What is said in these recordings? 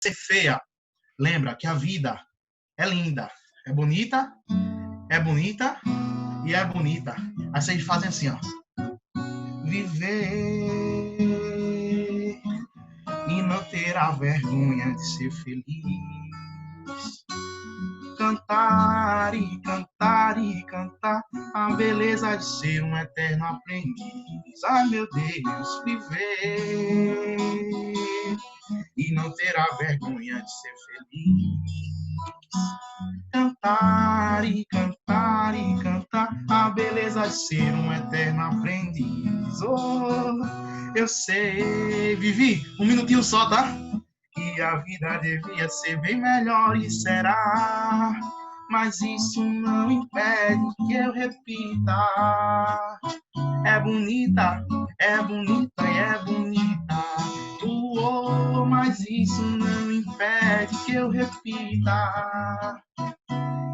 ser feia, lembra que a vida é linda, é bonita e é bonita. Aí vocês fazem assim, ó. Viver e não terá vergonha de ser feliz. Cantar e cantar e cantar a beleza de ser um eterno aprendiz. Ai, meu Deus, viver e não terá vergonha de ser feliz. Cantar e cantar e cantar a beleza de ser um eterno aprendiz. Oh, eu sei, Vivi, um minutinho só, tá? Que a vida devia ser bem melhor e será, mas isso não impede que eu repita. É bonita, é bonita e é bonita. Mas isso não impede que eu repita.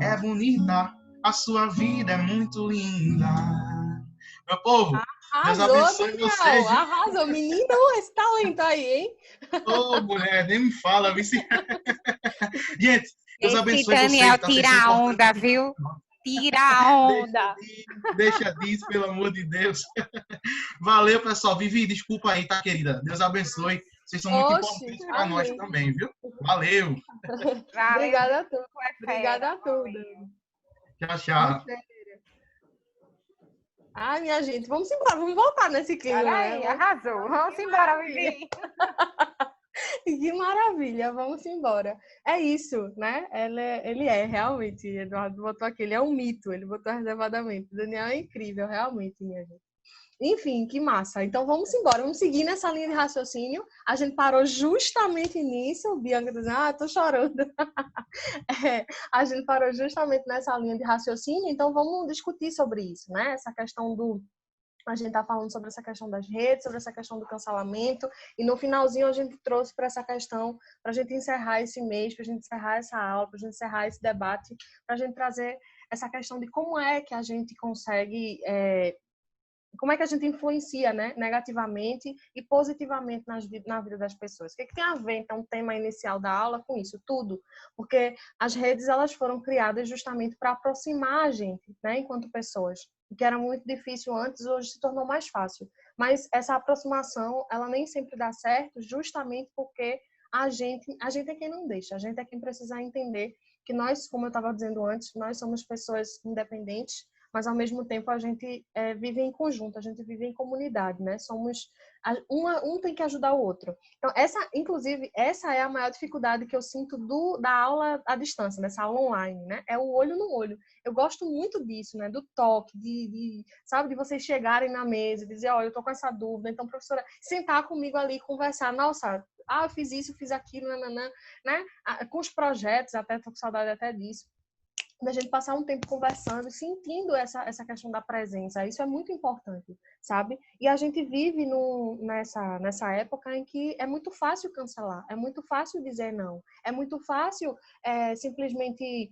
É bonita, a sua vida é muito linda. Meu povo, Deus Arrasou, abençoe Daniel. vocês. Arrasou. Menino, esse talento aí, hein? Ô, mulher, nem me fala. Gente, Deus Esse abençoe Daniel vocês. Tá? Vocês tira são a importantes. onda, viu? Tira a onda. Deixa disso, pelo amor de Deus. Valeu, pessoal. Vivi, desculpa aí, tá, querida? Deus abençoe. Vocês são muito importantes para nós também, viu? Valeu. Obrigada a todos. Obrigada a todos. Tchau, tchau. Ai, minha gente, vamos embora, vamos voltar nesse clima. Aí, né? arrasou. Vamos embora, Vivi. Que maravilha, vamos embora. É isso, né? Ele é realmente, Eduardo botou aqui, ele é um mito, ele botou reservadamente. O Daniel é incrível, realmente, minha gente. Enfim, que massa. Então vamos embora, vamos seguir nessa linha de raciocínio. A gente parou justamente nisso. Bianca dizendo, tô chorando. A gente parou justamente nessa linha de raciocínio, então vamos discutir sobre isso, né? Essa questão do. A gente está falando sobre essa questão das redes, sobre essa questão do cancelamento, e no finalzinho a gente trouxe para essa questão, para a gente encerrar esse mês, para a gente encerrar essa aula, para a gente encerrar esse debate, para a gente trazer essa questão de como é que a gente consegue. Como é que a gente influencia, né, negativamente e positivamente na vida das pessoas. O que tem a ver, então, o tema inicial da aula com isso? Tudo. Porque as redes, elas foram criadas justamente para aproximar a gente, né, enquanto pessoas. O que era muito difícil antes, hoje se tornou mais fácil. Mas essa aproximação, ela nem sempre dá certo, justamente porque a gente é quem não deixa, a gente é quem precisa entender que nós, como eu estava dizendo antes, nós somos pessoas independentes, mas ao mesmo tempo a gente vive em conjunto, a gente vive em comunidade, né? Um tem que ajudar o outro. Então, inclusive, essa é a maior dificuldade que eu sinto da aula à distância, dessa aula online, né? É o olho no olho. Eu gosto muito disso, né? Do toque, sabe, de vocês chegarem na mesa e dizer, eu tô com essa dúvida, então, professora, sentar comigo ali e conversar. Nossa, eu fiz isso, fiz aquilo, nananã, né? Com os projetos, até tô com saudade até disso. Da gente passar um tempo conversando, sentindo essa questão da presença. Isso é muito importante, sabe? E a gente vive nessa época em que é muito fácil cancelar, é muito fácil dizer não, é muito fácil simplesmente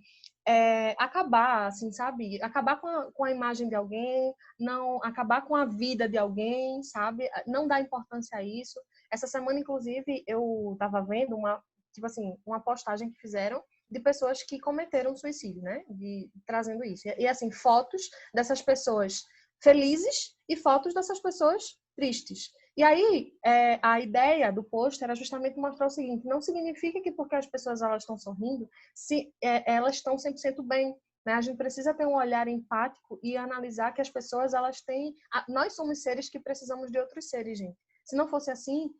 acabar, assim, sabe? Acabar com a imagem de alguém, não acabar com a vida de alguém, sabe? Não dar importância a isso. Essa semana, inclusive, eu estava vendo uma postagem que fizeram de pessoas que cometeram suicídio, né? Trazendo isso. E assim, fotos dessas pessoas felizes e fotos dessas pessoas tristes. E aí, a ideia do post era justamente mostrar o seguinte: não significa que porque as pessoas elas estão sorrindo, elas estão 100% bem. Né? A gente precisa ter um olhar empático e analisar que as pessoas, elas têm. Nós somos seres que precisamos de outros seres, gente. Se não fosse assim,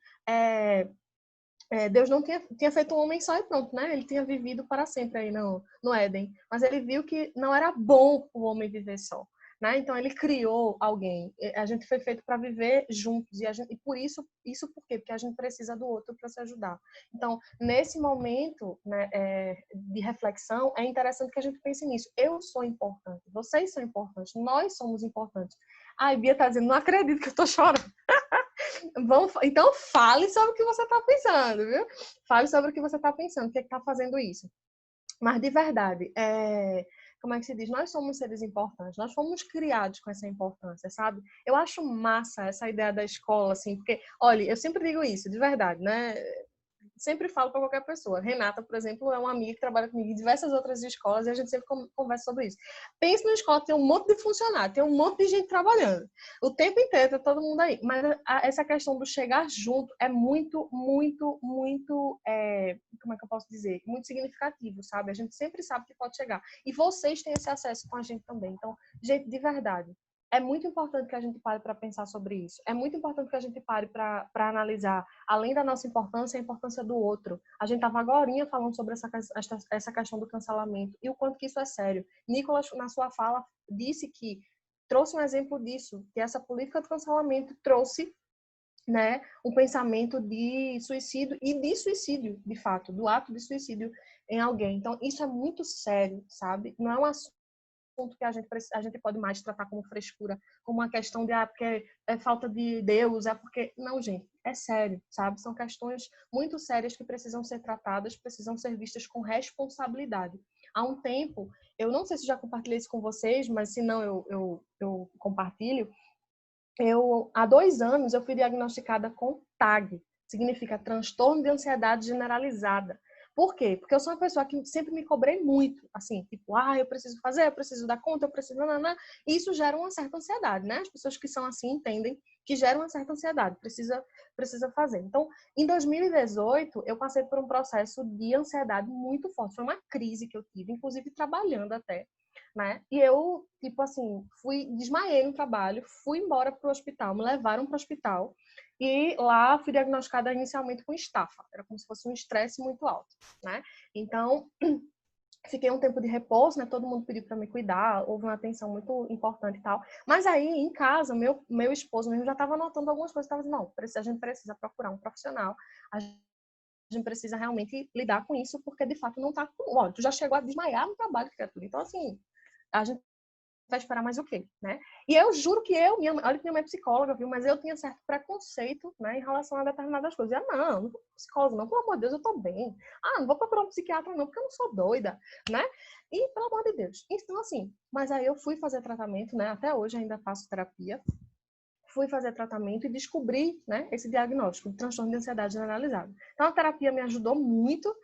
Deus não tinha feito um homem só e pronto, né? Ele tinha vivido para sempre aí no Éden. Mas ele viu que não era bom o homem viver só, né? Então ele criou alguém. A gente foi feito para viver juntos e por isso por quê? Porque a gente precisa do outro para se ajudar. Então, nesse momento, né, de reflexão, é interessante que a gente pense nisso. Eu sou importante, vocês são importantes, nós somos importantes. Ai, Bia tá dizendo, não acredito que eu tô chorando. Então, fale sobre o que você está pensando, viu? Fale sobre o que você está pensando, o que está fazendo isso. Mas, de verdade, como é que se diz? Nós somos seres importantes, nós fomos criados com essa importância, sabe? Eu acho massa essa ideia da escola, assim, porque, olha, eu sempre digo isso, de verdade, né? sempre falo para qualquer pessoa. Renata, por exemplo, é uma amiga que trabalha comigo em diversas outras escolas e a gente sempre conversa sobre isso. Pense na escola, tem um monte de funcionário, tem um monte de gente trabalhando. O tempo inteiro, tá todo mundo aí. Mas essa questão do chegar junto é muito, muito, muito, como é que eu posso dizer? Muito significativo, sabe? A gente sempre sabe que pode chegar. E vocês têm esse acesso com a gente também. Então, gente, de verdade, é muito importante que a gente pare para pensar sobre isso. É muito importante que a gente pare para analisar, além da nossa importância, a importância do outro. A gente estava agorinha falando sobre essa questão do cancelamento e o quanto que isso é sério. Nicolas, na sua fala, disse que trouxe um exemplo disso, que essa política de cancelamento trouxe, né, um pensamento de suicídio e de suicídio, de fato, do ato de suicídio em alguém. Então, isso é muito sério, sabe? Não é um assunto que a gente pode mais tratar como frescura, como uma questão de, porque é falta de Deus, é porque... Não, gente, é sério, sabe? São questões muito sérias que precisam ser tratadas, precisam ser vistas com responsabilidade. Há um tempo, eu não sei se já compartilhei isso com vocês, mas se não, eu compartilho. Há 2 anos, eu fui diagnosticada com TAG, significa transtorno de ansiedade generalizada. Por quê? Porque eu sou uma pessoa que sempre me cobrei muito, assim, tipo, eu preciso fazer, eu preciso dar conta, eu preciso... Nanana. E isso gera uma certa ansiedade, né? As pessoas que são assim entendem que gera uma certa ansiedade, precisa fazer. Então, em 2018, eu passei por um processo de ansiedade muito forte. Foi uma crise que eu tive, inclusive trabalhando até, né? E eu, tipo assim, desmaiei no trabalho, fui embora pro hospital, me levaram pro hospital e lá fui diagnosticada inicialmente com estafa. Era como se fosse um estresse muito alto, né? Então, fiquei um tempo de repouso, né? Todo mundo pediu para me cuidar, houve uma atenção muito importante e tal. Mas aí, em casa, meu esposo mesmo já estava notando algumas coisas, estava dizendo, não, a gente precisa procurar um profissional, a gente precisa realmente lidar com isso, porque de fato não tá... Olha, tu já chegou a desmaiar no trabalho, criatura. Então, assim, a gente vai esperar mais o quê, né? E eu juro que olha que minha mãe é psicóloga, viu? Mas eu tinha certo preconceito, né, em relação a determinadas coisas. Não vou psicóloga não, pelo amor de Deus, eu tô bem. Não vou procurar um psiquiatra não, porque eu não sou doida, né? E, pelo amor de Deus. Então, assim, mas aí eu fui fazer tratamento, né? Até hoje ainda faço terapia. Fui fazer tratamento e descobri, né, esse diagnóstico de transtorno de ansiedade generalizada. Então, a terapia me ajudou muito.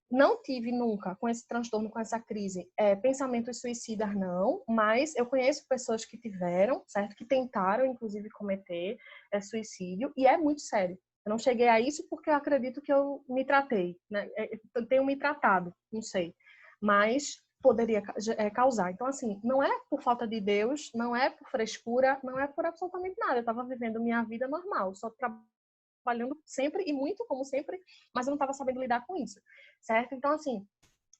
Não tive nunca com esse transtorno, com essa crise, pensamentos suicidas, não, mas eu conheço pessoas que tiveram, certo? Que tentaram, inclusive, cometer suicídio, e é muito sério. Eu não cheguei a isso porque eu acredito que eu me tratei, né? Eu tenho me tratado, não sei, mas poderia causar. Então, assim, não é por falta de Deus, não é por frescura, não é por absolutamente nada. Eu estava vivendo minha vida normal, só trabalhando sempre e muito como sempre, mas eu não estava sabendo lidar com isso, certo? Então, assim,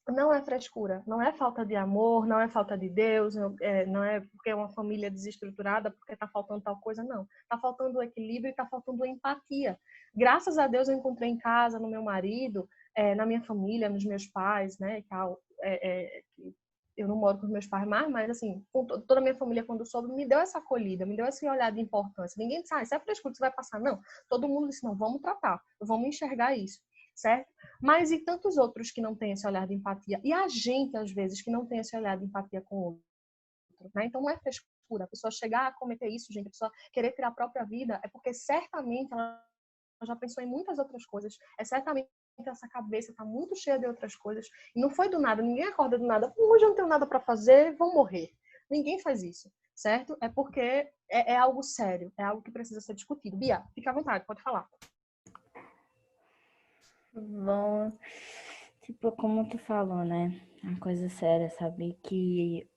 não é frescura, não é falta de amor, não é falta de Deus, não é porque é uma família desestruturada, porque está faltando tal coisa, não. Está faltando o equilíbrio e está faltando a empatia. Graças a Deus eu encontrei em casa, no meu marido, na minha família, nos meus pais, né, e tal, eu não moro com os meus pais mais, mas assim, toda a minha família, quando soube, me deu essa acolhida, me deu esse olhar de importância. Ninguém disse, isso é frescura, isso vai passar. Não, todo mundo disse, não, vamos tratar, vamos enxergar isso, certo? Mas e tantos outros que não têm esse olhar de empatia? E a gente, às vezes, que não tem esse olhar de empatia com o outro, né? Então não é frescura. A pessoa chegar a cometer isso, gente, a pessoa querer tirar a própria vida, é porque certamente ela já pensou em muitas outras coisas, certamente essa cabeça está muito cheia de outras coisas, e não foi do nada, ninguém acorda do nada, hoje eu não tenho nada para fazer, vou morrer. Ninguém faz isso, certo? É porque é algo sério, é algo que precisa ser discutido. Bia, fica à vontade, pode falar. Bom, tipo, como tu falou, né? Uma coisa séria, saber que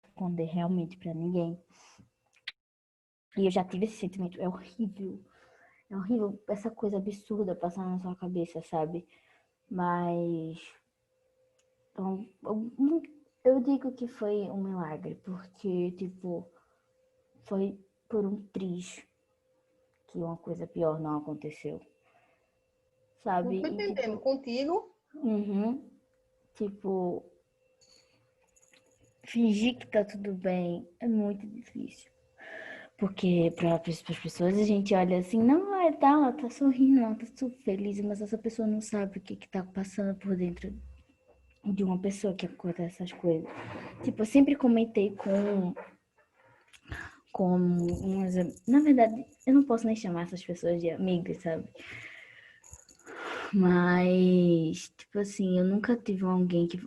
responder realmente pra ninguém. E eu já tive esse sentimento, é horrível essa coisa absurda passar na sua cabeça, sabe? Mas então, eu digo que foi um milagre, porque, tipo, foi por um triz que uma coisa pior não aconteceu, sabe? Não tô entendendo, contigo. Tipo, fingir que tá tudo bem é muito difícil. Porque para as pessoas a gente olha assim, não, ela tá sorrindo, ela tá super feliz, mas essa pessoa não sabe o que tá passando por dentro de uma pessoa que acontece essas coisas. Tipo, eu sempre comentei com umas... Na verdade, eu não posso nem chamar essas pessoas de amigas, sabe? Mas, tipo assim, eu nunca tive alguém que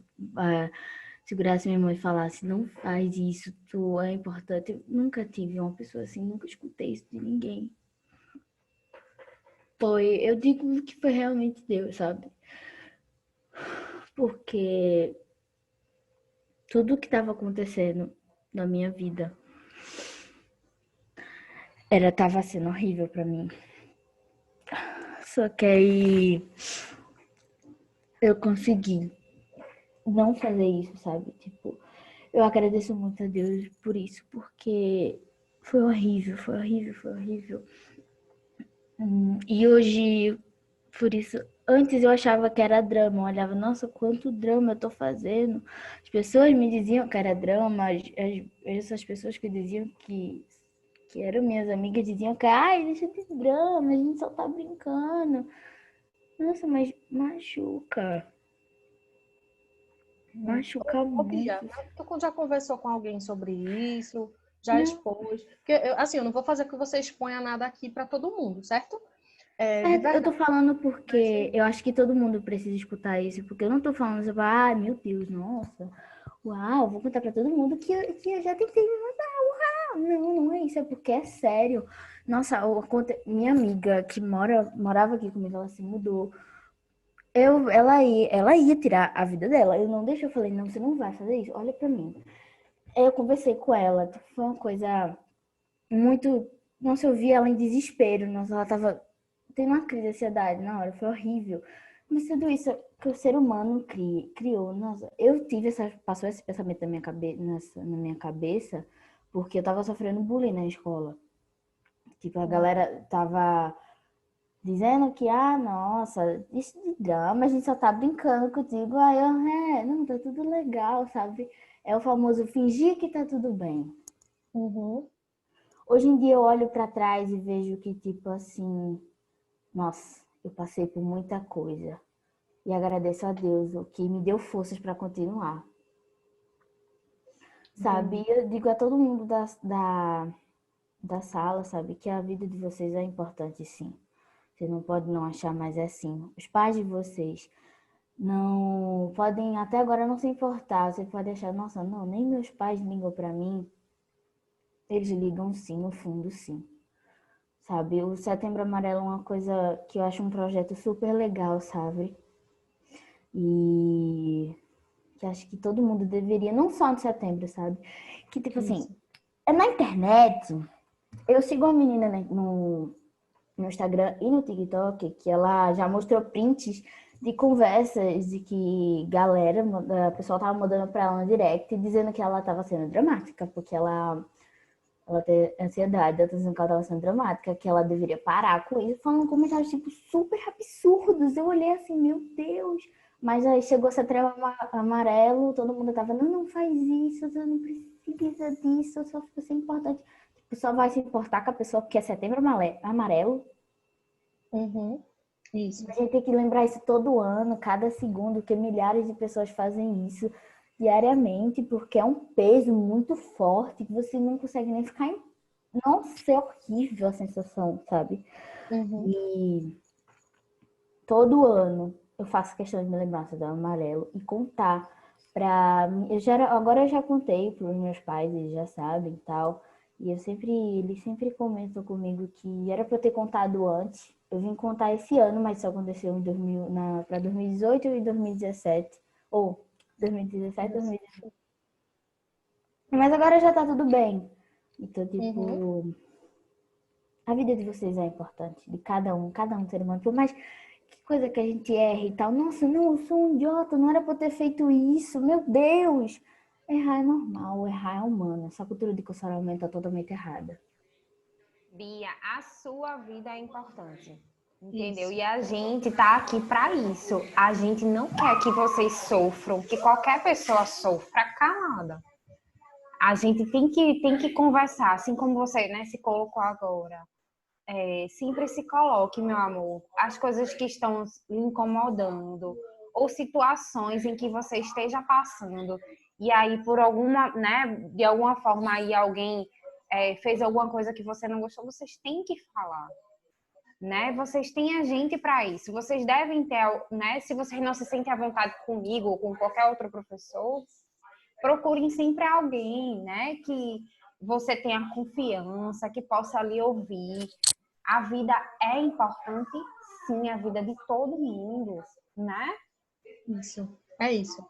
segurasse minha mão e falasse, não faz isso, tu é importante. Eu nunca tive uma pessoa assim, nunca escutei isso de ninguém. Eu digo que foi realmente Deus, sabe? Porque tudo que estava acontecendo na minha vida tava sendo horrível pra mim. Só que aí eu consegui não fazer isso, sabe? Tipo, eu agradeço muito a Deus por isso, porque foi horrível, foi horrível, foi horrível. E hoje, por isso, antes eu achava que era drama, eu olhava, nossa, quanto drama eu tô fazendo. As pessoas me diziam que era drama, essas pessoas que diziam que eram minhas amigas diziam que, ai, deixa de drama, a gente só tá brincando. Nossa, mas machuca. Machuca Ô, Bia, muito. mas tu já conversou com alguém sobre isso? Já Não, expôs? Porque, assim, eu não vou fazer que você exponha nada aqui para todo mundo, certo? De eu tô verdade. falando Mas, porque eu acho que todo mundo precisa escutar isso, porque eu não tô falando sobre, ai, meu Deus, nossa, uau, vou contar pra todo mundo que eu já tentei me matar, uau. Não, não é isso, é porque é sério. Nossa, minha amiga que morava aqui comigo, ela se mudou. Ela ia tirar a vida dela. Eu não deixei, eu falei, não, você não vai fazer isso, olha pra mim. Eu conversei com ela, foi uma coisa muito. Nossa, eu vi ela em desespero. Nossa, ela tava tendo uma crise de ansiedade na hora, foi horrível. Mas tudo isso que o ser humano criou. Nossa, passou esse pensamento na minha cabeça, porque eu tava sofrendo bullying na escola. Tipo, a galera tava dizendo que, nossa, isso de drama, a gente só tá brincando contigo. Aí não, tá tudo legal, sabe? É o famoso fingir que tá tudo bem. uhum. Hoje em dia eu olho pra trás e vejo que, tipo assim, nossa, eu passei por muita coisa. E agradeço a Deus, o que me deu forças pra continuar. Sabe? Entendi. Eu digo a todo mundo da sala, sabe, que a vida de vocês é importante, sim. Você não pode não achar, mas é assim. Os pais de vocês não podem até agora não se importar. Você pode achar, nossa, não, nem meus pais ligam pra mim. Eles ligam sim, no fundo, sim. Sabe? O Setembro Amarelo é uma coisa que eu acho um projeto super legal, sabe? E que acho que todo mundo deveria, não só no setembro, sabe? Que tipo assim, Isso. na internet, eu sigo uma menina né, no Instagram e no TikTok que ela já mostrou prints de conversas de que a pessoa tava mandando pra ela no direct dizendo que ela tava sendo dramática, porque ela tem ansiedade, ela tá dizendo que ela tava sendo dramática, que ela deveria parar com isso, falando comentários, tipo, super absurdos. Eu olhei assim, meu Deus. Mas aí chegou Setembro Amarelo, todo mundo tava, não, não faz isso, você não precisa disso, só fica ser importante. Tipo, só vai se importar com a pessoa porque é Setembro Amarelo. Uhum. Isso. A gente tem que lembrar isso todo ano, cada segundo, que milhares de pessoas fazem isso diariamente, porque é um peso muito forte que você não consegue nem ficar em. Nossa, é horrível a sensação, sabe? Uhum. E todo ano eu faço questão de me lembrar do amarelo e contar pra. Agora eu já contei para os meus pais, eles já sabem e tal. E eles sempre comentam comigo que era para eu ter contado antes. Eu vim contar esse ano, mas isso aconteceu para 2018 e 2017. Ou 2017, 2018. Mas agora já tá tudo bem. Então, Uhum. tipo, a vida de vocês é importante, de cada um ser humano. Por mais que coisa que a gente erre e tal. Nossa, não, eu sou um idiota, não era pra eu ter feito isso. Meu Deus! Errar é normal, errar é humano. Essa cultura de cancelamento é totalmente errada. Bia, a sua vida é importante. Entendeu? Isso. E a gente tá aqui para isso. A gente não quer que vocês sofram, que qualquer pessoa sofra calada. A gente tem que conversar, assim como você, né, se colocou agora. Sempre se coloque, meu amor, as coisas que estão lhe incomodando ou situações em que você esteja passando e aí por alguma, né, de alguma forma aí alguém fez alguma coisa que você não gostou, vocês têm que falar. né? Vocês têm a gente para isso. Vocês devem ter, né? Se vocês não se sentem à vontade comigo ou com qualquer outro professor, procurem sempre alguém, né? Que você tenha confiança, que possa lhe ouvir. A vida é importante, sim, a vida de todo mundo, né? Isso, é isso.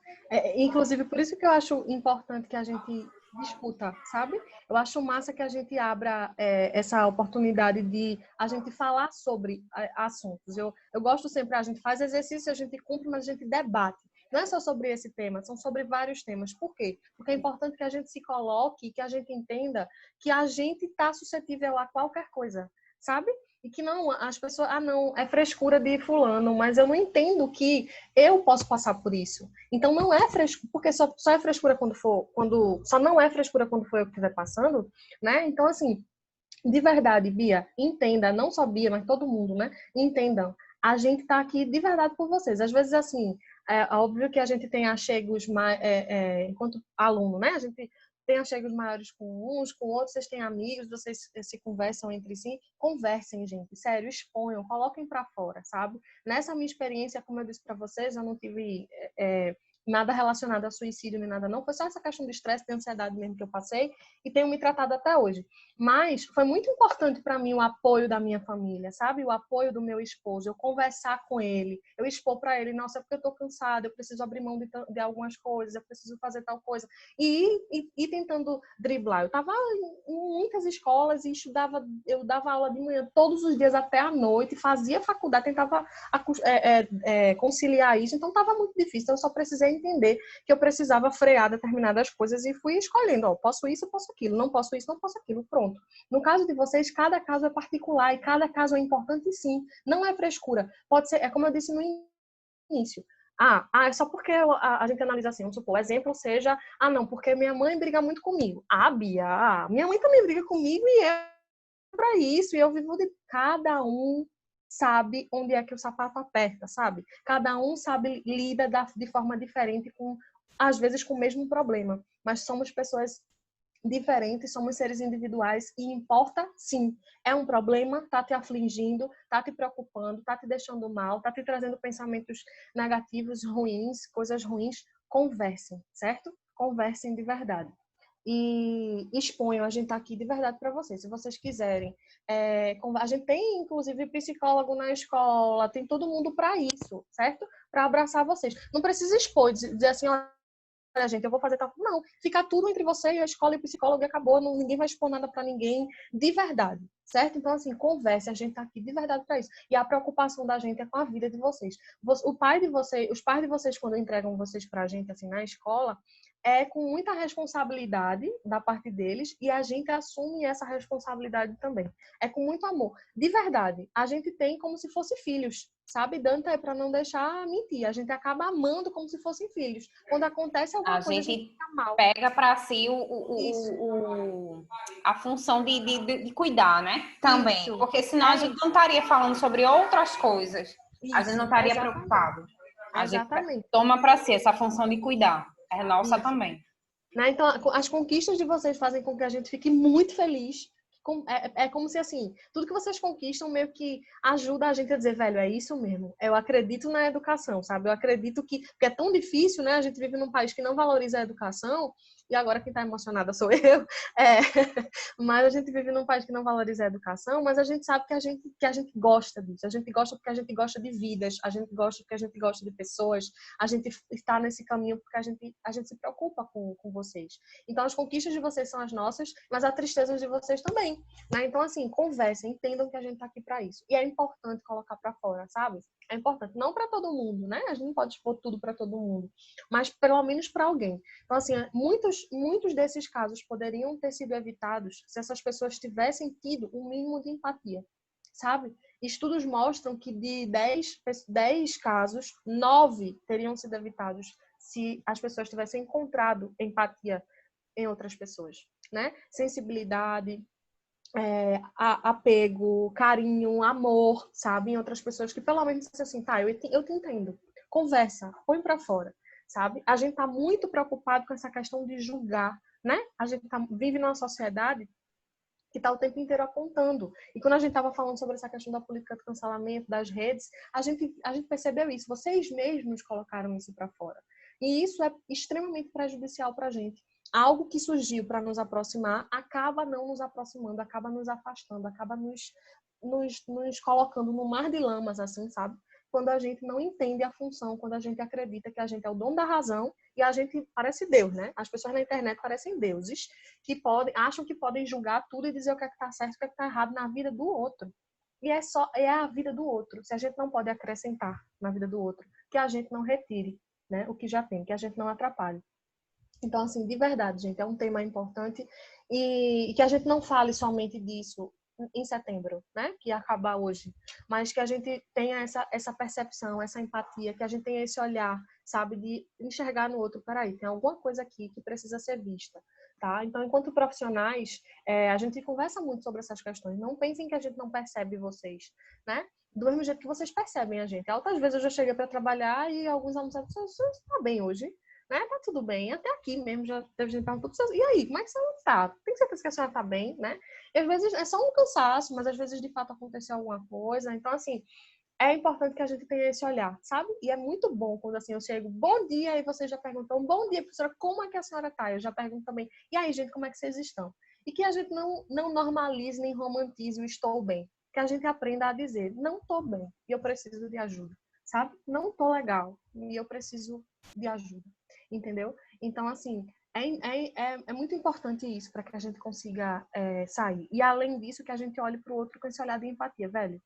Inclusive, por isso que eu acho importante que a gente discuta, sabe? Eu acho massa que a gente abra essa oportunidade de a gente falar sobre assuntos. Eu gosto sempre, a gente faz exercício, a gente cumpre, mas a gente debate. Não é só sobre esse tema, são sobre vários temas. Por quê? Porque é importante que a gente se coloque, que a gente entenda que a gente está suscetível a qualquer coisa, sabe? E que não, as pessoas, não, é frescura de fulano, mas eu não entendo que eu posso passar por isso. Então não é frescura, porque só é frescura só não é frescura quando for eu que estiver passando, né? Então, assim, de verdade, Bia, entenda, não só Bia, mas todo mundo, né? Entendam, a gente tá aqui de verdade por vocês. Às vezes, assim, é óbvio que a gente tem achegos mais, enquanto aluno, né? A gente tem achegos maiores com uns, com outros, vocês têm amigos, vocês se conversam entre si. Conversem, gente, sério, exponham, coloquem para fora, sabe? Nessa minha experiência, como eu disse para vocês, eu não tive nada relacionado a suicídio nem nada, não. Foi só essa questão de estresse, de ansiedade mesmo que eu passei e tenho me tratado até hoje. Mas foi muito importante para mim o apoio da minha família, sabe? O apoio do meu esposo, eu conversar com ele, eu expor para ele, nossa, é porque eu tô cansada, eu preciso abrir mão de algumas coisas, eu preciso fazer tal coisa. E tentando driblar. Eu estava em muitas escolas e eu dava aula de manhã todos os dias até a noite, fazia faculdade, tentava conciliar isso, então estava muito difícil, então eu só precisei entender que eu precisava frear determinadas coisas e fui escolhendo, ó, posso isso, posso aquilo, não posso isso, não posso aquilo, pronto. No caso de vocês, cada caso é particular e cada caso é importante sim, não é frescura. Pode ser, é como eu disse no início, é só porque a gente analisa assim, vamos supor, o exemplo seja, não, porque minha mãe briga muito comigo. Bia, minha mãe também briga comigo e eu para isso, e eu vivo de cada um sabe onde é que o sapato aperta, sabe? Cada um sabe lida de forma diferente com, às vezes, com o mesmo problema, mas somos pessoas diferentes, somos seres individuais e importa sim. É um problema, tá te afligindo, tá te preocupando, tá te deixando mal, tá te trazendo pensamentos negativos, ruins, coisas ruins, conversem, certo? Conversem de verdade. E exponham, a gente tá aqui de verdade para vocês. Se vocês quiserem, a gente tem inclusive psicólogo na escola, tem todo mundo para isso, certo? Para abraçar vocês. Não precisa expor, dizer assim, olha, gente, eu vou fazer tal. Não, fica tudo entre você e a escola e o psicólogo e acabou, ninguém vai expor nada para ninguém, de verdade, certo? Então, assim, converse, a gente tá aqui de verdade para isso. E a preocupação da gente é com a vida de vocês. Os pais de vocês, quando entregam vocês pra gente, assim, na escola, é com muita responsabilidade da parte deles e a gente assume essa responsabilidade também. É com muito amor. De verdade, a gente tem como se fossem filhos, sabe? Danta é para não deixar mentir. A gente acaba amando como se fossem filhos. Quando acontece alguma coisa, a gente fica mal. Pega para si a função de cuidar, né? Também. Isso. Porque senão a gente não estaria falando sobre outras coisas. Isso, a gente não estaria preocupado. A gente toma para si essa função de cuidar. É nossa também. Né? Então, as conquistas de vocês fazem com que a gente fique muito feliz. É como se, assim, tudo que vocês conquistam meio que ajuda a gente a dizer, velho, é isso mesmo. Eu acredito na educação, sabe? Eu acredito porque é tão difícil, né? A gente vive num país que não valoriza a educação. E agora quem tá emocionada sou eu. Mas a gente vive num país que não valoriza a educação, mas a gente sabe que a gente gosta disso. A gente gosta porque a gente gosta de vidas, a gente gosta porque a gente gosta de pessoas, a gente está nesse caminho porque a gente se preocupa com vocês. Então, as conquistas de vocês são as nossas, mas a tristeza de vocês também, né? Então, assim, conversem, entendam que a gente tá aqui para isso. E é importante colocar para fora, sabe? É importante, não para todo mundo, né? A gente não pode expor tudo para todo mundo, mas pelo menos para alguém. Então, assim, muitos desses casos poderiam ter sido evitados se essas pessoas tivessem tido um mínimo de empatia, sabe? Estudos mostram que de 10 casos, 9 teriam sido evitados se as pessoas tivessem encontrado empatia em outras pessoas, né? Sensibilidade, apego, carinho, amor, sabe? Em outras pessoas que pelo menos assim, tá, eu te entendo. Conversa, põe pra fora, sabe? A gente tá muito preocupado com essa questão de julgar, né? A gente vive numa sociedade que está o tempo inteiro apontando. E quando a gente estava falando sobre essa questão da política de cancelamento, das redes, a gente percebeu isso. Vocês mesmos colocaram isso para fora. E isso é extremamente prejudicial para a gente. Algo que surgiu para nos aproximar acaba não nos aproximando, acaba nos afastando, acaba nos colocando no mar de lamas, assim, sabe? Quando a gente não entende a função, quando a gente acredita que a gente é o dono da razão e a gente parece Deus, né? As pessoas na internet parecem deuses que acham que podem julgar tudo e dizer o que é que tá certo e o que é que tá errado na vida do outro. E é a vida do outro. Se a gente não pode acrescentar na vida do outro, que a gente não retire, né, o que já tem, que a gente não atrapalhe. Então, assim, de verdade, gente, é um tema importante e que a gente não fale somente disso em setembro, né, que ia acabar hoje, mas que a gente tenha essa percepção, essa empatia, que a gente tenha esse olhar, sabe, de enxergar no outro, peraí, tem alguma coisa aqui que precisa ser vista, tá? Então, enquanto profissionais, a gente conversa muito sobre essas questões, não pensem que a gente não percebe vocês, né? Do mesmo jeito que vocês percebem a gente. Outras vezes eu já cheguei para trabalhar e alguns alunos disseram, você está bem hoje? Né? Tá tudo bem. Até aqui mesmo já teve gente perguntando, e aí, como é que você tá? Tem certeza que a senhora tá bem, né? E às vezes é só um cansaço, mas às vezes de fato aconteceu alguma coisa. Então, assim, é importante que a gente tenha esse olhar, sabe? E é muito bom quando assim eu chego, bom dia, e vocês já perguntam, bom dia, professora, como é que a senhora tá? Eu já pergunto também, e aí, gente, como é que vocês estão? E que a gente não normalize nem romantize o estou bem. Que a gente aprenda a dizer, não tô bem e eu preciso de ajuda, sabe? Não tô legal e eu preciso de ajuda. Entendeu? Então, assim, é muito importante isso para que a gente consiga sair. E, além disso, que a gente olhe para o outro com esse olhar de empatia, velho.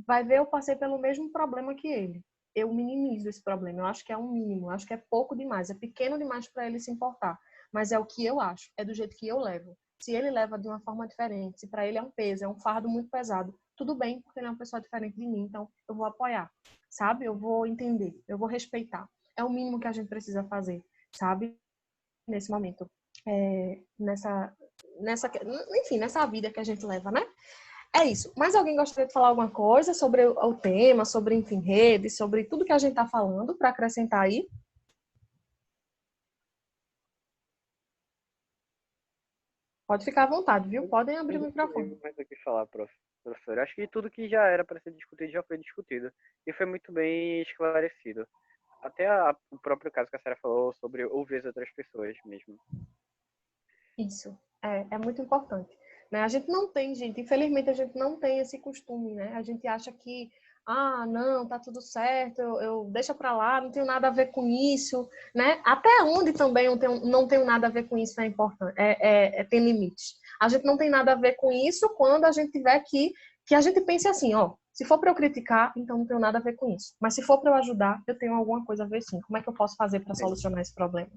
Vai ver, eu passei pelo mesmo problema que ele. Eu minimizo esse problema. Eu acho que é um mínimo. Eu acho que é pouco demais. É pequeno demais para ele se importar. Mas é o que eu acho. É do jeito que eu levo. Se ele leva de uma forma diferente, se para ele é um peso, é um fardo muito pesado, tudo bem, porque ele é uma pessoa diferente de mim. Então, eu vou apoiar, sabe? Eu vou entender. Eu vou respeitar. É o mínimo que a gente precisa fazer, sabe? Nesse momento. Enfim, nessa vida que a gente leva, né? É isso. Mas alguém gostaria de falar alguma coisa sobre o tema, sobre, enfim, redes, sobre tudo que a gente está falando, para acrescentar aí? Pode ficar à vontade, viu? Podem abrir o microfone. Mais o que falar, professor. Acho que tudo que já era para ser discutido já foi discutido. E foi muito bem esclarecido. Até o próprio caso que a Sarah falou sobre ouvir as outras pessoas mesmo. Isso. É muito importante. Né? A gente não tem, gente, infelizmente a gente não tem esse costume, né? A gente acha que, não, tá tudo certo, eu deixa pra lá, não tenho nada a ver com isso, né? Até onde também eu não tenho nada a ver com isso é importante, tem limites. A gente não tem nada a ver com isso quando a gente tiver que a gente pense assim, ó, se for para eu criticar, então não tenho nada a ver com isso. Mas se for para eu ajudar, eu tenho alguma coisa a ver sim. Como é que eu posso fazer para solucionar esse problema?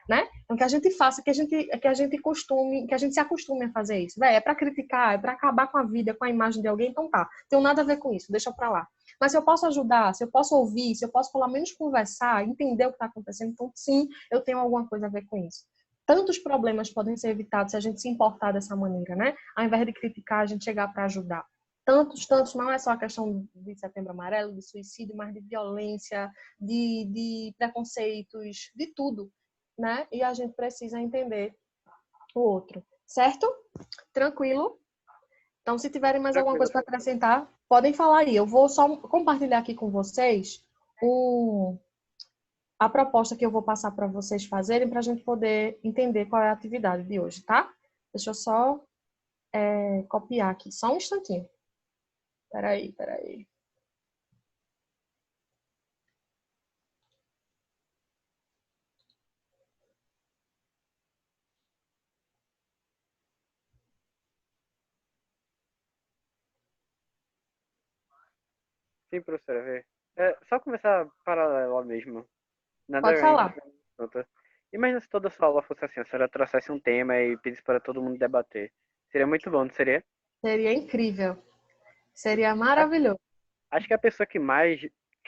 Né? Então que a gente faça, que a gente se acostume a fazer isso. É para criticar, é para acabar com a vida, com a imagem de alguém, então tá. Tenho nada a ver com isso, deixa para lá. Mas se eu posso ajudar, se eu posso ouvir, se eu posso pelo menos conversar, entender o que está acontecendo, então sim, eu tenho alguma coisa a ver com isso. Tantos problemas podem ser evitados se a gente se importar dessa maneira, né? Ao invés de criticar, a gente chegar para ajudar. Tantos, não é só a questão de Setembro Amarelo, de suicídio, mas de violência, de preconceitos, de tudo, né? E a gente precisa entender o outro, certo? Tranquilo? Então, se tiverem mais alguma coisa para acrescentar, podem falar aí. Eu vou só compartilhar aqui com vocês a proposta que eu vou passar para vocês fazerem para a gente poder entender qual é a atividade de hoje, tá? Deixa eu só copiar aqui, só um instantinho. Peraí. Sim, professora. Só começar paralelo mesmo. Nada Pode falar. Imagina se toda a sua aula fosse assim, a senhora trouxesse um tema e pedisse para todo mundo debater. Seria muito bom, não seria? Seria incrível. Seria maravilhoso. Acho que a pessoa que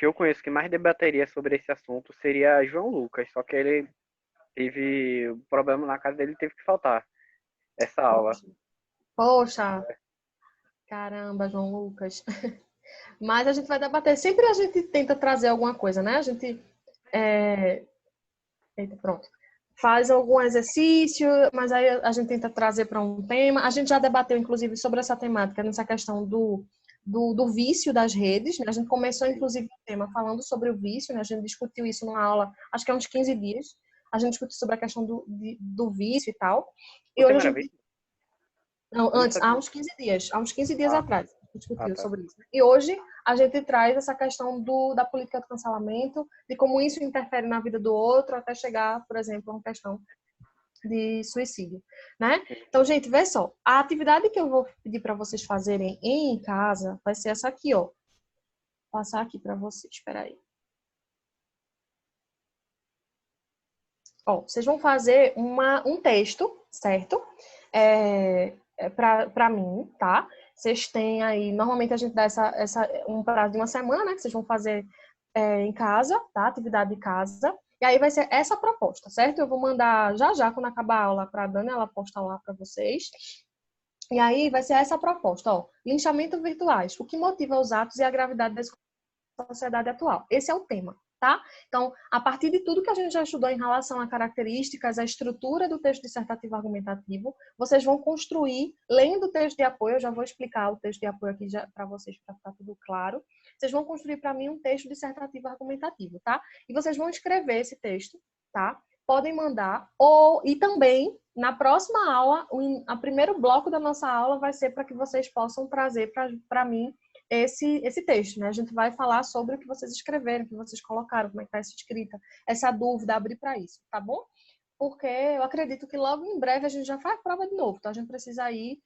eu conheço que mais debateria sobre esse assunto seria João Lucas, só que ele teve um problema na casa dele e teve que faltar essa aula. Poxa. Caramba, João Lucas. Mas a gente vai debater. Sempre a gente tenta trazer alguma coisa, né? A gente... Eita, pronto. faz algum exercício, mas aí a gente tenta trazer para um tema. A gente já debateu, inclusive, sobre essa temática, nessa questão do vício das redes, né? A gente começou, inclusive, o tema falando sobre o vício, né? A gente discutiu isso numa aula, acho que há uns 15 dias. A gente discutiu sobre a questão do vício e tal. E O hoje a tema era gente... vício? Não, Eu não antes, há sabia. uns 15 dias. Há uns 15 dias Ah, atrás, a gente discutiu tá. sobre isso. E hoje a gente traz essa questão da política do cancelamento, de como isso interfere na vida do outro, até chegar, por exemplo, a uma questão de suicídio, né? Então, gente, vê só. A atividade que eu vou pedir para vocês fazerem em casa vai ser essa aqui, ó. Vou passar aqui para vocês, espera aí. Ó, vocês vão fazer um texto, certo? Para mim, tá? Vocês têm aí, normalmente a gente dá um prazo de uma semana, né? Que vocês vão fazer em casa, tá? Atividade de casa. E aí vai ser essa proposta, certo? Eu vou mandar já, quando acabar a aula, para a Dani, ela posta lá para vocês. E aí vai ser essa proposta, ó. Linchamento virtuais. O que motiva os atos e a gravidade da sociedade atual. Esse é o tema, tá? Então, a partir de tudo que a gente já estudou em relação a características, a estrutura do texto dissertativo argumentativo, vocês vão construir, lendo o texto de apoio, eu já vou explicar o texto de apoio aqui para vocês, para ficar tudo claro. Vocês vão construir para mim um texto dissertativo argumentativo, tá? E vocês vão escrever esse texto, tá? Podem mandar, e também, na próxima aula, o primeiro bloco da nossa aula vai ser para que vocês possam trazer para mim esse texto, né? A gente vai falar sobre o que vocês escreveram, o que vocês colocaram, como é que está essa escrita, essa dúvida, abrir para isso, tá bom? Porque eu acredito que logo em breve a gente já faz prova de novo, então a gente precisa ir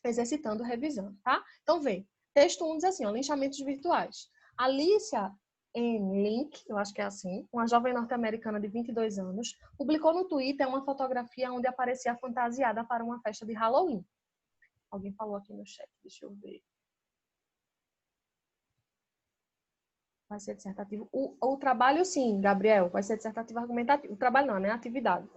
exercitando, revisando, tá? Então, vem. Texto 1 diz assim, ó, linchamentos virtuais. Alicia M. Link, eu acho que é assim, uma jovem norte-americana de 22 anos, publicou no Twitter uma fotografia onde aparecia fantasiada para uma festa de Halloween. Alguém falou aqui no chat, deixa eu ver. Vai ser dissertativo. O trabalho, sim, Gabriel, vai ser dissertativo argumentativo. O trabalho não, né? A atividade.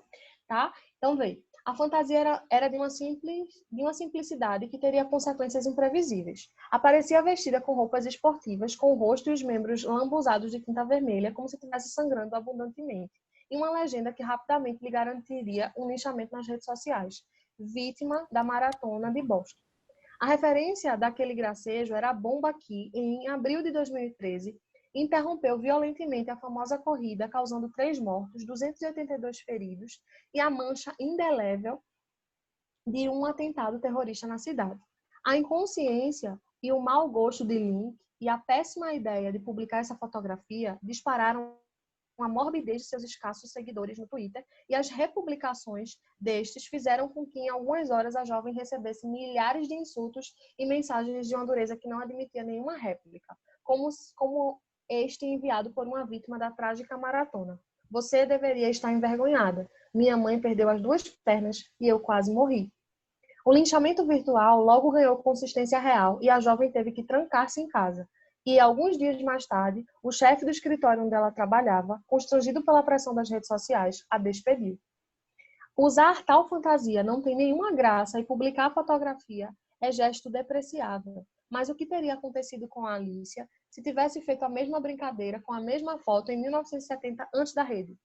Tá? Então, vê. A fantasia era de uma simplicidade que teria consequências imprevisíveis. Aparecia vestida com roupas esportivas, com o rosto e os membros lambuzados de tinta vermelha, como se estivesse sangrando abundantemente. E uma legenda que rapidamente lhe garantiria um linchamento nas redes sociais. Vítima da maratona de Boston. A referência daquele gracejo era a bomba que, em abril de 2013, interrompeu violentamente a famosa corrida, causando 3 mortos, 282 feridos e a mancha indelével de um atentado terrorista na cidade. A inconsciência e o mau gosto de Link e a péssima ideia de publicar essa fotografia dispararam a morbidez de seus escassos seguidores no Twitter, e as republicações destes fizeram com que em algumas horas a jovem recebesse milhares de insultos e mensagens de uma dureza que não admitia nenhuma réplica, como este enviado por uma vítima da trágica maratona. Você deveria estar envergonhada. Minha mãe perdeu as 2 pernas e eu quase morri. O linchamento virtual logo ganhou consistência real e a jovem teve que trancar-se em casa. E, alguns dias mais tarde, o chefe do escritório onde ela trabalhava, constrangido pela pressão das redes sociais, a despediu. Usar tal fantasia não tem nenhuma graça e publicar a fotografia é gesto depreciável. Mas o que teria acontecido com a Alicia se tivesse feito a mesma brincadeira com a mesma foto em 1970 antes da rede?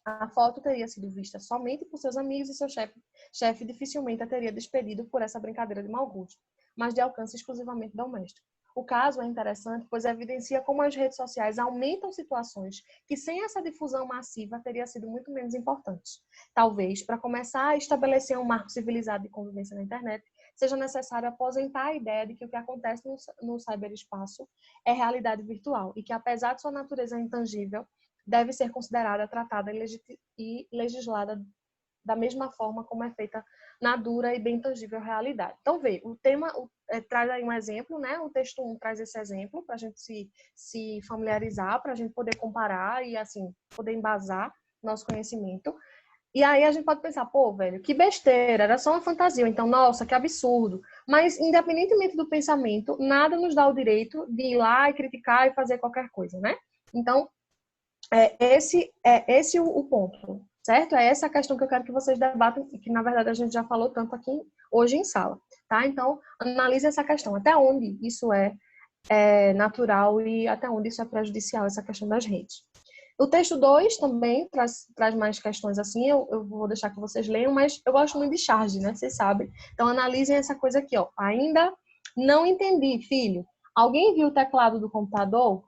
A foto teria sido vista somente por seus amigos e seu chefe dificilmente a teria despedido por essa brincadeira de mau gosto, mas de alcance exclusivamente doméstico. O caso é interessante, pois evidencia como as redes sociais aumentam situações que, sem essa difusão massiva, teriam sido muito menos importantes. Talvez, para começar a estabelecer um marco civilizado de convivência na internet, seja necessário aposentar a ideia de que o que acontece no cyberespaço é realidade virtual e que, apesar de sua natureza intangível, deve ser considerada, tratada e legislada da mesma forma como é feita na dura e bem tangível realidade. Então, vê, o tema traz aí um exemplo, né? O texto 1 traz esse exemplo para a gente se familiarizar, para a gente poder comparar e, assim, poder embasar nosso conhecimento. E aí a gente pode pensar, pô, velho, que besteira, era só uma fantasia. Então, nossa, que absurdo. Mas, independentemente do pensamento, nada nos dá o direito de ir lá e criticar e fazer qualquer coisa, né? Então, esse o ponto, certo? É essa a questão que eu quero que vocês debatam, que na verdade a gente já falou tanto aqui hoje em sala, tá? Então, analise essa questão, até onde isso é natural e até onde isso é prejudicial, essa questão das redes. O texto 2 também traz mais questões assim, eu vou deixar que vocês leiam, mas eu gosto muito de charge, né? Vocês sabem. Então, analisem essa coisa aqui, ó. Ainda não entendi, filho. Alguém viu o teclado do computador?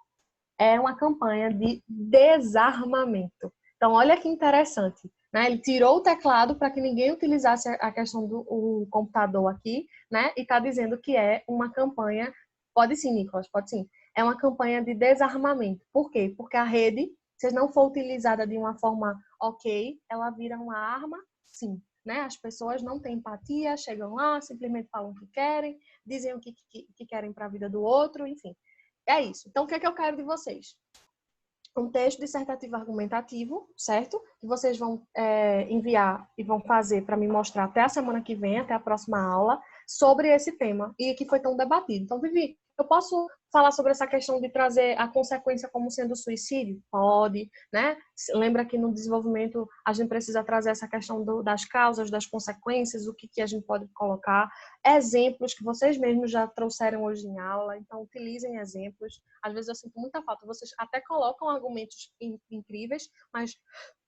É uma campanha de desarmamento. Então, olha que interessante, né? Ele tirou o teclado para que ninguém utilizasse a questão do o computador aqui, né? E está dizendo que é uma campanha, pode sim, Nicolas, pode sim, é uma campanha de desarmamento. Por quê? Porque a rede, se não for utilizada de uma forma ok, ela vira uma arma, sim. Né? As pessoas não têm empatia, chegam lá, simplesmente falam o que querem, dizem o que querem para a vida do outro, enfim. É isso. Então, o que é que eu quero de vocês? Um texto dissertativo argumentativo, certo? Que vocês vão enviar e vão fazer para me mostrar até a semana que vem, até a próxima aula, sobre esse tema e que foi tão debatido. Então, Vivi, eu posso falar sobre essa questão de trazer a consequência como sendo suicídio? Pode, né? Lembra que no desenvolvimento a gente precisa trazer essa questão das causas, das consequências, o que a gente pode colocar. Exemplos que vocês mesmos já trouxeram hoje em aula, então utilizem exemplos. Às vezes eu sinto muita falta, vocês até colocam argumentos incríveis, mas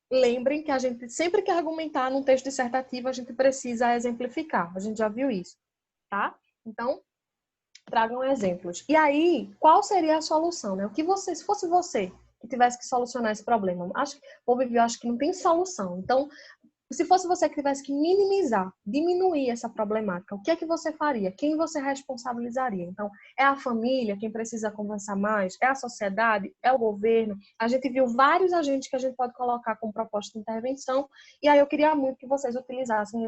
lembrem que a gente sempre que argumentar num texto dissertativo, a gente precisa exemplificar. A gente já viu isso, tá? Então, tragam exemplos. E aí, qual seria a solução, né? O que você, se fosse você que tivesse que solucionar esse problema, eu acho que não tem solução. Então, se fosse você que tivesse que minimizar, diminuir essa problemática, o que é que você faria? Quem você responsabilizaria? Então, é a família quem precisa conversar mais? É a sociedade? É o governo? A gente viu vários agentes que a gente pode colocar como proposta de intervenção, e aí eu queria muito que vocês utilizassem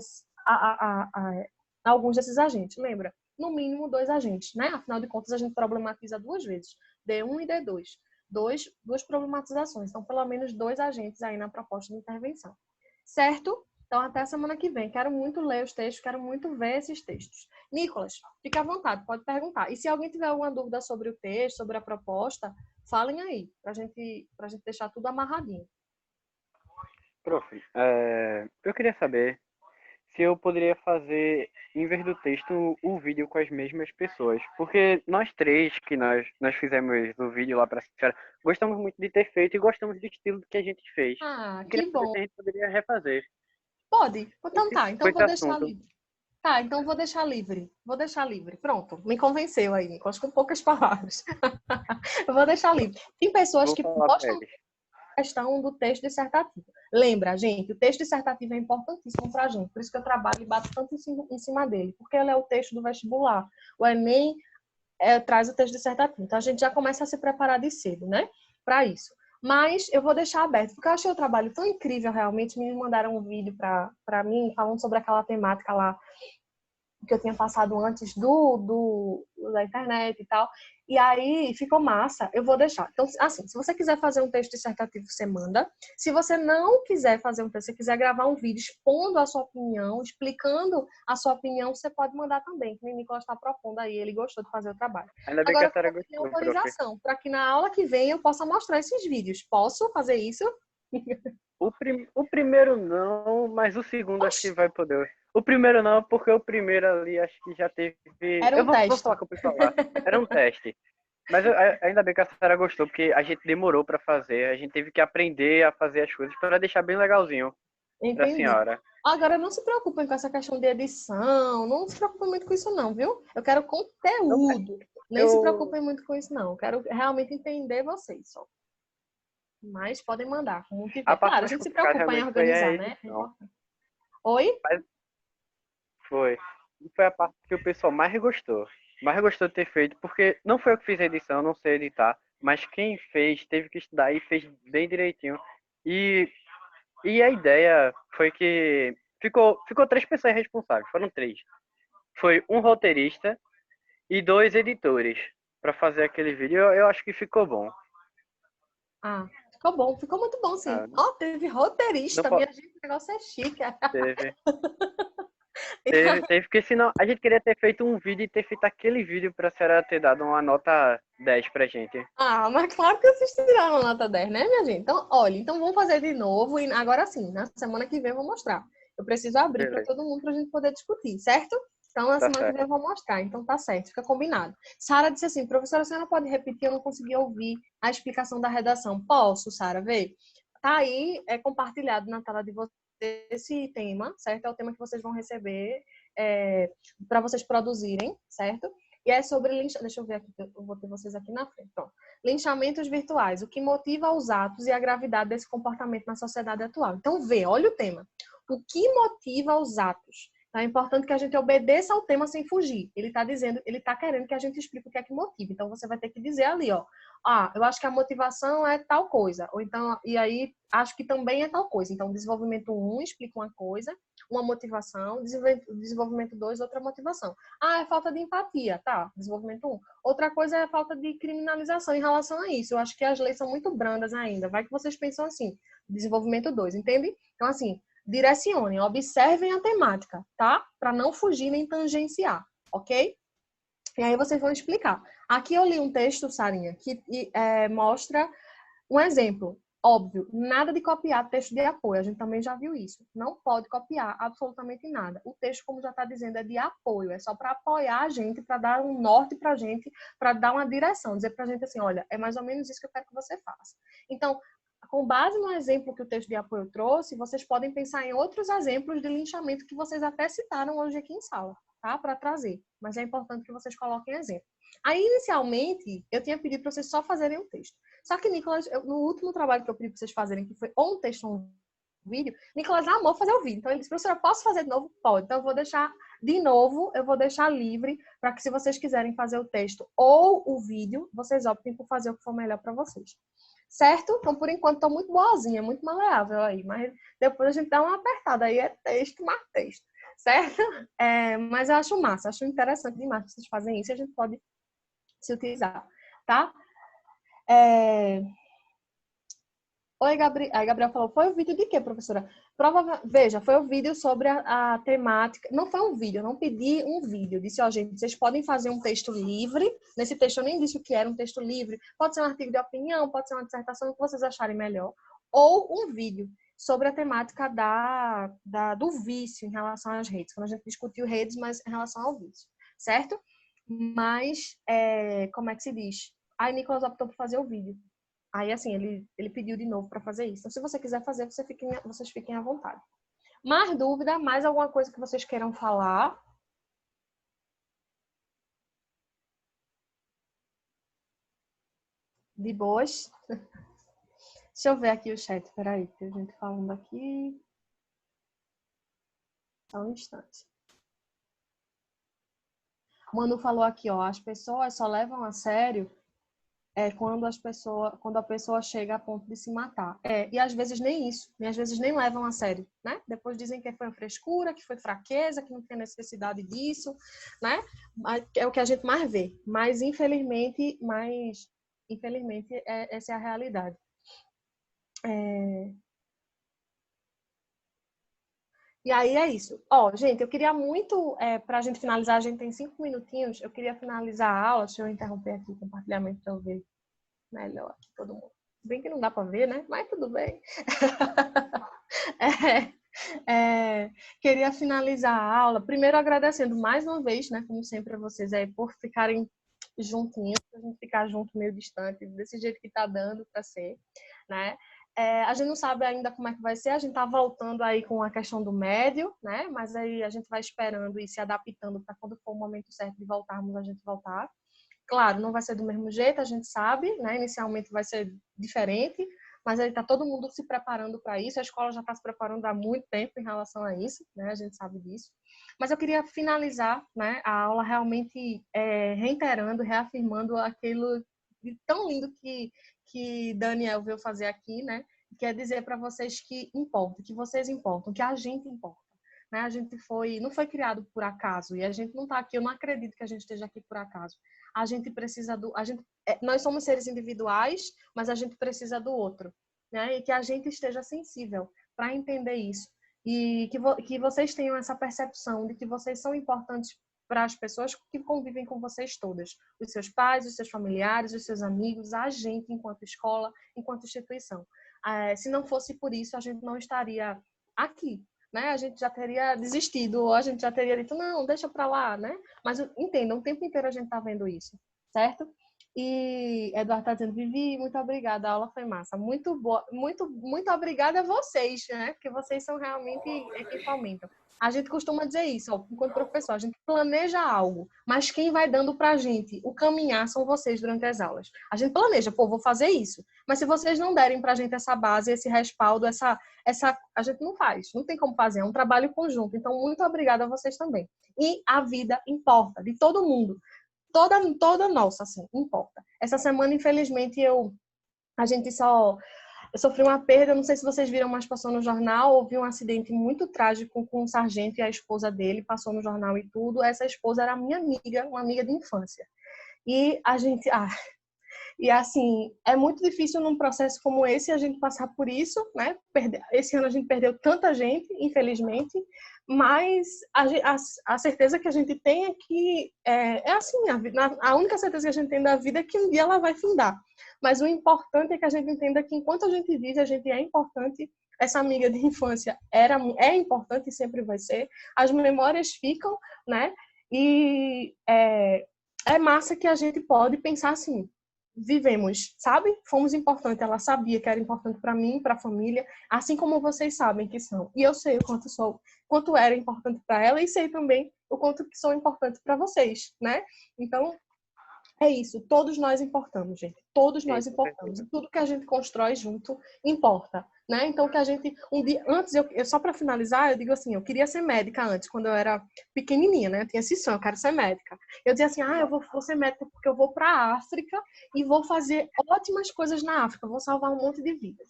alguns desses agentes. Lembra? No mínimo 2 agentes, né? Afinal de contas, a gente problematiza 2 vezes, D1 e D2. Duas problematizações. Então, pelo menos 2 agentes aí na proposta de intervenção. Certo? Então, até a semana que vem. Quero muito ler os textos, quero muito ver esses textos. Nicolas, fique à vontade, pode perguntar. E se alguém tiver alguma dúvida sobre o texto, sobre a proposta, falem aí, pra gente deixar tudo amarradinho. Prof, eu queria saber se eu poderia fazer, em vez do texto, o vídeo com as mesmas pessoas. Porque nós três que nós fizemos o vídeo lá para a senhora, gostamos muito de ter feito e gostamos do estilo que a gente fez. Ah, Eu que queria saber bom. se a gente poderia refazer. Pode? Então tá, então Com vou esse deixar assunto. livre. Tá, então vou deixar livre. Vou deixar livre. Pronto, me convenceu aí, Nicolas, com poucas palavras. Eu vou deixar livre. Tem pessoas Vou que falar para gostam eles. questão do texto dissertativo. Lembra, gente, o texto dissertativo é importantíssimo para a gente, por isso que eu trabalho e bato tanto em cima dele, porque ele é o texto do vestibular. O Enem traz o texto dissertativo, então a gente já começa a se preparar de cedo, né, para isso. Mas eu vou deixar aberto, porque eu achei o trabalho tão incrível, realmente. Me mandaram um vídeo para mim, falando sobre aquela temática lá que eu tinha passado antes da internet e tal. E aí ficou massa, eu vou deixar. Então, assim, se você quiser fazer um texto dissertativo, você manda. Se você não quiser fazer um texto, se você quiser gravar um vídeo expondo a sua opinião, explicando a sua opinião, você pode mandar também, que o Nicolas está propondo aí, ele gostou de fazer o trabalho. Ainda bem que Agora, a senhora eu tenho gostou, prof. autorização para que na aula que vem eu possa mostrar esses vídeos. Posso fazer isso? O primeiro não, mas o segundo acho que vai poder. O primeiro não, porque o primeiro ali acho que já teve. Era Eu um vou teste. falar com o pessoal lá. Era um teste. Mas ainda bem que a senhora gostou, porque a gente demorou para fazer, a gente teve que aprender a fazer as coisas para deixar bem legalzinho para a Entendi. senhora. Agora, não se preocupem com essa questão de edição, não se preocupem muito com isso não, viu? Eu quero conteúdo, nem se preocupem muito com isso não. Eu quero realmente entender vocês só. Mas podem mandar, como tiver. A parte Claro, a mais gente se complicada preocupa em realmente foi a organizar, né? edição. Oi? Foi. E foi a parte que o pessoal mais gostou. Mais gostou de ter feito, porque não foi eu que fiz a edição, eu não sei editar, mas quem fez teve que estudar e fez bem direitinho. E a ideia foi que ficou 3 pessoas responsáveis, foram 3. Foi um roteirista e 2 editores para fazer aquele vídeo. Eu acho que ficou bom. Ah, ficou bom, ficou muito bom, sim. Ah, Ó, teve roteirista, não minha gente, o negócio é chique. teve. Teve, porque senão a gente queria ter feito um vídeo e ter feito aquele vídeo pra senhora ter dado uma nota 10 pra gente. Ah, mas claro que vocês tiraram a nota 10, né, minha gente? Então, olha, então vamos fazer de novo e agora sim, na semana que vem eu vou mostrar. Eu preciso abrir para Beleza. todo mundo para a gente poder discutir, certo? Então, na Tá semana que certo. vem eu vou mostrar. Então, tá certo, fica combinado. Sara disse assim, professora, a senhora pode repetir? Eu não consegui ouvir a explicação da redação. Posso, Sara, vê? Tá aí, compartilhado na tela de vocês esse tema, certo? É o tema que vocês vão receber para vocês produzirem, certo? E é sobre deixa eu ver aqui, eu vou ter vocês aqui na frente. Pronto. Linchamentos virtuais, o que motiva os atos e a gravidade desse comportamento na sociedade atual. Então, olha o tema. O que motiva os atos? Então, é importante que a gente obedeça ao tema sem fugir. Ele está dizendo, ele está querendo que a gente explique o que é que motiva. Então, você vai ter que dizer ali, ó, eu acho que a motivação é tal coisa. Ou então, e aí, acho que também é tal coisa. Então, desenvolvimento 1 explica uma coisa, uma motivação, desenvolvimento 2, outra motivação. É falta de empatia, tá? Desenvolvimento 1. Outra coisa é a falta de criminalização em relação a isso. Eu acho que as leis são muito brandas ainda. Vai que vocês pensam assim, desenvolvimento 2, entende? Então, assim, direcionem, observem a temática, tá? Para não fugir nem tangenciar, ok? E aí vocês vão explicar. Aqui eu li um texto, Sarinha, que mostra um exemplo. Óbvio, nada de copiar texto de apoio. A gente também já viu isso. Não pode copiar absolutamente nada. O texto, como já está dizendo, é de apoio. É só para apoiar a gente, para dar um norte para a gente, para dar uma direção. Dizer para a gente assim, olha, é mais ou menos isso que eu quero que você faça. Então, com base no exemplo que o texto de apoio trouxe, vocês podem pensar em outros exemplos de linchamento que vocês até citaram hoje aqui em sala, tá? Para trazer. Mas é importante que vocês coloquem exemplo. Aí, inicialmente, eu tinha pedido para vocês só fazerem o texto. Só que, Nicolas, no último trabalho que eu pedi para vocês fazerem, que foi ou um texto ou um vídeo, Nicolas amou fazer o vídeo. Então, ele disse, professora, posso fazer de novo? Pode. Então, eu vou deixar de novo, eu vou deixar livre para que, se vocês quiserem fazer o texto ou o vídeo, vocês optem por fazer o que for melhor para vocês. Certo? Então, por enquanto, estou muito boazinha, muito maleável aí. Mas depois a gente dá uma apertada. Aí é texto, mais texto. Certo? Mas eu acho massa, acho interessante demais que vocês fazem isso e a gente pode se utilizar. Tá? Oi, Gabriel. Aí, Gabriel falou, foi o vídeo de quê, professora? Veja, foi o vídeo sobre a temática. Não foi um vídeo, eu não pedi um vídeo. Eu disse, gente, vocês podem fazer um texto livre. Nesse texto eu nem disse o que era um texto livre. Pode ser um artigo de opinião, pode ser uma dissertação, o que vocês acharem melhor. Ou um vídeo sobre a temática do vício em relação às redes. Quando a gente discutiu redes, mas em relação ao vício. Certo? Mas, como é que se diz? Aí, Nicolas optou por fazer o vídeo. Aí, assim, ele pediu de novo para fazer isso. Então, se você quiser fazer, vocês fiquem à vontade. Mais dúvida? Mais alguma coisa que vocês queiram falar? De boas? Deixa eu ver aqui o chat. Peraí, tem gente falando aqui. Só um instante. O Manu falou aqui, as pessoas só levam a sério quando a pessoa chega a ponto de se matar. E às vezes nem isso, e às vezes nem levam a sério, né? Depois dizem que foi uma frescura, que foi fraqueza, que não tem necessidade disso, né? É o que a gente mais vê. Mas infelizmente essa é a realidade. E aí é isso. Gente, eu queria muito, para a gente finalizar, a gente tem 5 minutinhos, eu queria finalizar a aula, deixa eu interromper aqui o compartilhamento para eu ver melhor aqui todo mundo. Bem que não dá para ver, né? Mas tudo bem. Queria finalizar a aula, primeiro agradecendo mais uma vez, né, como sempre a vocês aí, por ficarem juntinhos, a gente ficar junto meio distante, desse jeito que tá dando para ser, né? A gente não sabe ainda como é que vai ser, a gente tá voltando aí com a questão do médio, né? Mas aí a gente vai esperando e se adaptando para quando for o momento certo de voltarmos, a gente voltar. Claro, não vai ser do mesmo jeito, a gente sabe, né? Inicialmente vai ser diferente, mas aí está todo mundo se preparando para isso. A escola já está se preparando há muito tempo em relação a isso, né? A gente sabe disso. Mas eu queria finalizar, né, a aula realmente reiterando, reafirmando aquilo de tão lindo que Daniel veio fazer aqui, né? Que é dizer para vocês que importa, que vocês importam, que a gente importa. Né? A gente não foi criado por acaso e a gente não está aqui. Eu não acredito que a gente esteja aqui por acaso. A gente precisa nós somos seres individuais, mas a gente precisa do outro, né? E que a gente esteja sensível para entender isso e que vocês tenham essa percepção de que vocês são importantes para as pessoas que convivem com vocês todas, os seus pais, os seus familiares, os seus amigos, a gente enquanto escola, enquanto instituição. Se não fosse por isso, a gente não estaria aqui, né, a gente já teria desistido, ou a gente já teria dito, não, deixa pra lá, né? Mas entendam, o tempo inteiro a gente tá vendo isso, certo? E Eduardo tá dizendo, Vivi, muito obrigada, a aula foi massa. Muito boa, muito obrigada a vocês, né? Porque vocês são realmente quem fomentam. A gente costuma dizer isso, ó, enquanto professor, a gente planeja algo, mas quem vai dando pra gente o caminhar são vocês durante as aulas. A gente planeja, pô, vou fazer isso. Mas se vocês não derem pra gente essa base, esse respaldo, a gente não faz, não tem como fazer, é um trabalho conjunto. Então, muito obrigada a vocês também. E a vida importa, de todo mundo. Toda nossa, assim, importa. Essa semana, infelizmente, eu sofri uma perda, não sei se vocês viram, mas passou no jornal, houve um acidente muito trágico com um sargento e a esposa dele, passou no jornal e tudo. Essa esposa era minha amiga, uma amiga de infância. E a gente, e assim, é muito difícil num processo como esse a gente passar por isso, né? Esse ano a gente perdeu tanta gente, infelizmente, mas a certeza que a gente tem é que é assim, a única certeza que a gente tem da vida é que um dia ela vai findar. Mas o importante é que a gente entenda que enquanto a gente vive, a gente é importante. Essa amiga de infância é importante e sempre vai ser. As memórias ficam, né? E é massa que a gente pode pensar assim, vivemos, sabe? Fomos importantes. Ela sabia que era importante para mim, para a família, assim como vocês sabem que são. E eu sei o quanto era importante para ela e sei também o quanto que são importantes para vocês, né? Então, é isso. Todos nós importamos, gente. Todos nós importamos. E tudo que a gente constrói junto importa, né? Então, que a gente um dia antes eu só para finalizar, eu digo assim, eu queria ser médica antes, quando eu era pequenininha, né? Eu tinha esse sonho, eu quero ser médica. Eu dizia assim: eu vou ser médica porque eu vou para a África e vou fazer ótimas coisas na África, eu vou salvar um monte de vidas.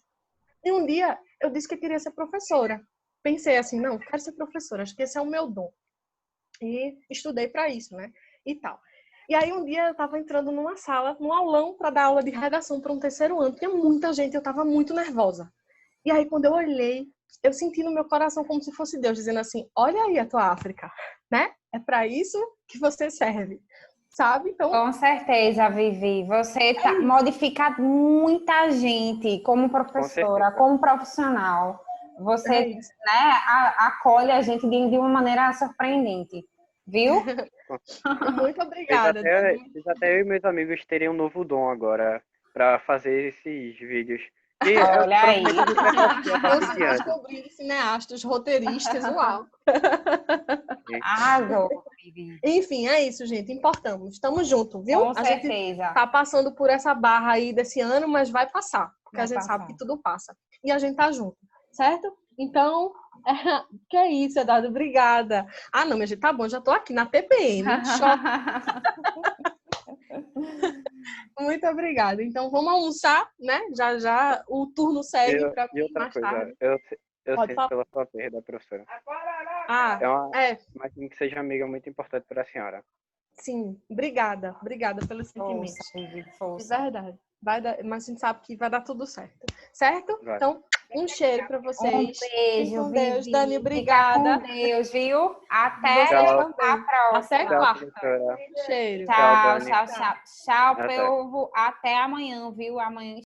E um dia eu disse que eu queria ser professora. Pensei assim, não, quero ser professora, acho que esse é o meu dom. E estudei para isso, né? E tal. E aí um dia eu estava entrando numa sala, num aulão para dar aula de redação para um terceiro ano. Tinha muita gente, eu estava muito nervosa. E aí quando eu olhei, eu senti no meu coração como se fosse Deus dizendo assim: olha aí a tua África, né? É para isso que você serve, sabe? Então, Com certeza, Vivi. Você modifica muita gente como professora, como profissional. Você, né, acolhe a gente de uma maneira surpreendente, viu? Muito obrigada. Até eu e meus amigos teriam um novo dom agora para fazer esses vídeos. E olha aí. Vamos descobrir cineastas, roteiristas, uau. Arrasou, Vivi. Enfim, é isso, gente. Importamos. Estamos juntos, viu? Com certeza. A gente tá passando por essa barra aí desse ano, mas vai passar. Porque a gente sabe que tudo passa. E a gente tá junto, certo? Então, que é isso, Eduardo. Obrigada. Não, minha gente, tá bom. Já tô aqui na TPM. Muito obrigada. Então, vamos almoçar, né? Já o turno segue para mais tarde. Eu sei pela sua perda, professora. Imagino que seja uma amiga muito importante para a senhora. Sim, obrigada pelos sentimentos. Força. De verdade. Mas a gente sabe que vai dar tudo certo. Certo? Vai. Então, um cheiro para vocês. Um beijo, com Deus, Vivi. Dani, obrigada. Fica com Deus, viu? Até a próxima. Até quarta. Cheiro. Tchau, povo. Até amanhã, viu? Amanhã